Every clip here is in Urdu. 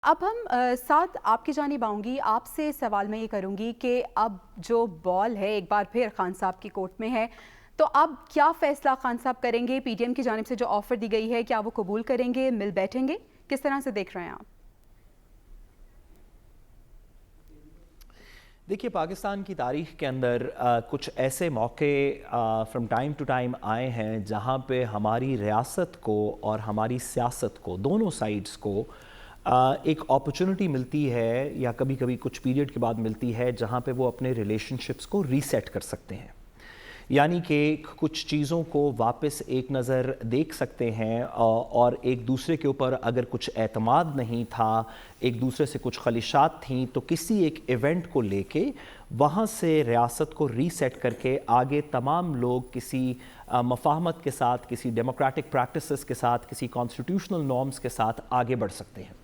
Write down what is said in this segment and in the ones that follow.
اب ہم ساتھ آپ کی جانب آؤں گی، آپ سے سوال میں یہ کروں گی کہ اب جو بال ہے ایک بار پھر خان صاحب کی کورٹ میں ہے، تو اب کیا فیصلہ خان صاحب کریں گے؟ پی ٹی ایم کی جانب سے جو آفر دی گئی ہے کیا وہ قبول کریں گے، مل بیٹھیں گے؟ کس طرح سے دیکھ رہے ہیں آپ؟ دیکھیے، پاکستان کی تاریخ کے اندر کچھ ایسے موقع فرام ٹائم ٹو ٹائم آئے ہیں جہاں پہ ہماری ریاست کو اور ہماری سیاست کو، دونوں سائیڈز کو ایک اپرچونٹی ملتی ہے یا کبھی کبھی کچھ پیریڈ کے بعد ملتی ہے جہاں پہ وہ اپنے ریلیشن شپس کو ریسیٹ کر سکتے ہیں، یعنی کہ کچھ چیزوں کو واپس ایک نظر دیکھ سکتے ہیں اور ایک دوسرے کے اوپر اگر کچھ اعتماد نہیں تھا، ایک دوسرے سے کچھ خلشات تھیں، تو کسی ایک ایونٹ کو لے کے وہاں سے ریاست کو ریسیٹ کر کے آگے تمام لوگ کسی مفاہمت کے ساتھ، کسی ڈیموکریٹک پریکٹسز کے ساتھ، کسی کانسٹیٹیوشنل نارمز کے ساتھ آگے بڑھ سکتے ہیں۔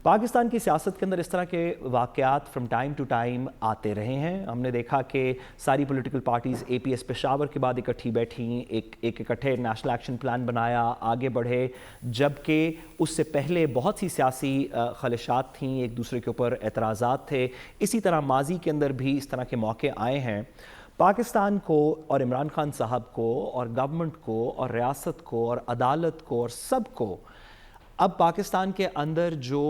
پاکستان کی سیاست کے اندر اس طرح کے واقعات فرام ٹائم ٹو ٹائم آتے رہے ہیں۔ ہم نے دیکھا کہ ساری پولیٹیکل پارٹیز اے پی ایس پشاور کے بعد اکٹھی بیٹھیں، ایک اکٹھے نیشنل ایکشن پلان بنایا، آگے بڑھے، جبکہ اس سے پہلے بہت سی سیاسی خلشات تھیں، ایک دوسرے کے اوپر اعتراضات تھے۔ اسی طرح ماضی کے اندر بھی اس طرح کے موقع آئے ہیں۔ پاکستان کو اور عمران خان صاحب کو اور گورنمنٹ کو اور ریاست کو اور عدالت کو اور سب کو اب پاکستان کے اندر جو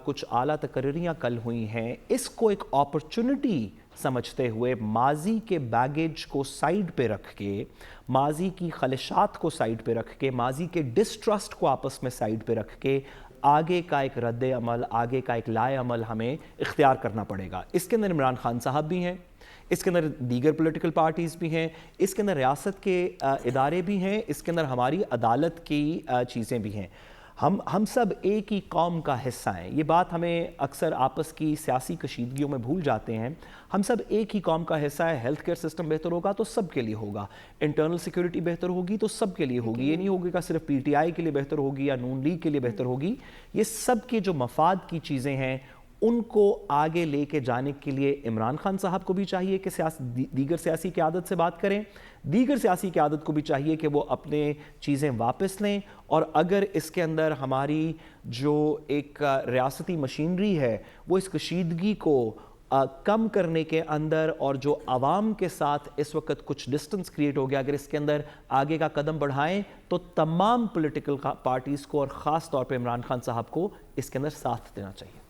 کچھ اعلیٰ تقرریاں کل ہوئی ہیں، اس کو ایک اپرچونٹی سمجھتے ہوئے ماضی کے بیگیج کو سائیڈ پہ رکھ کے، ماضی کی خلشات کو سائیڈ پہ رکھ کے، ماضی کے ڈسٹرسٹ کو آپس میں سائیڈ پہ رکھ کے آگے کا ایک رد عمل، آگے کا ایک لائے عمل ہمیں اختیار کرنا پڑے گا۔ اس کے اندر عمران خان صاحب بھی ہیں، اس کے اندر دیگر پولیٹیکل پارٹیز بھی ہیں، اس کے اندر ریاست کے ادارے بھی ہیں، اس کے اندر ہماری عدالت کی چیزیں بھی ہیں۔ ہم سب ایک ہی قوم کا حصہ ہیں۔ یہ بات ہمیں اکثر آپس کی سیاسی کشیدگیوں میں بھول جاتے ہیں۔ ہم سب ایک ہی قوم کا حصہ ہے۔ ہیلتھ کیئر سسٹم بہتر ہوگا تو سب کے لیے ہوگا، انٹرنل سیکیورٹی بہتر ہوگی تو سب کے لیے ہوگی۔ یہ نہیں ہوگی کہ صرف پی ٹی آئی کے لیے بہتر ہوگی یا نون لیگ کے لیے بہتر ہوگی۔ یہ سب کے جو مفاد کی چیزیں ہیں ان کو آگے لے کے جانے کے لیے عمران خان صاحب کو بھی چاہیے کہ دیگر سیاسی قیادت سے بات کریں، دیگر سیاسی قیادت کو بھی چاہیے کہ وہ اپنے چیزیں واپس لیں، اور اگر اس کے اندر ہماری جو ایک ریاستی مشینری ہے وہ اس کشیدگی کو کم کرنے کے اندر، اور جو عوام کے ساتھ اس وقت کچھ ڈسٹنس کریٹ ہو گیا، اگر اس کے اندر آگے کا قدم بڑھائیں تو تمام پولیٹیکل پارٹیز کو اور خاص طور پہ عمران خان صاحب کو اس کے اندر ساتھ دینا چاہیے۔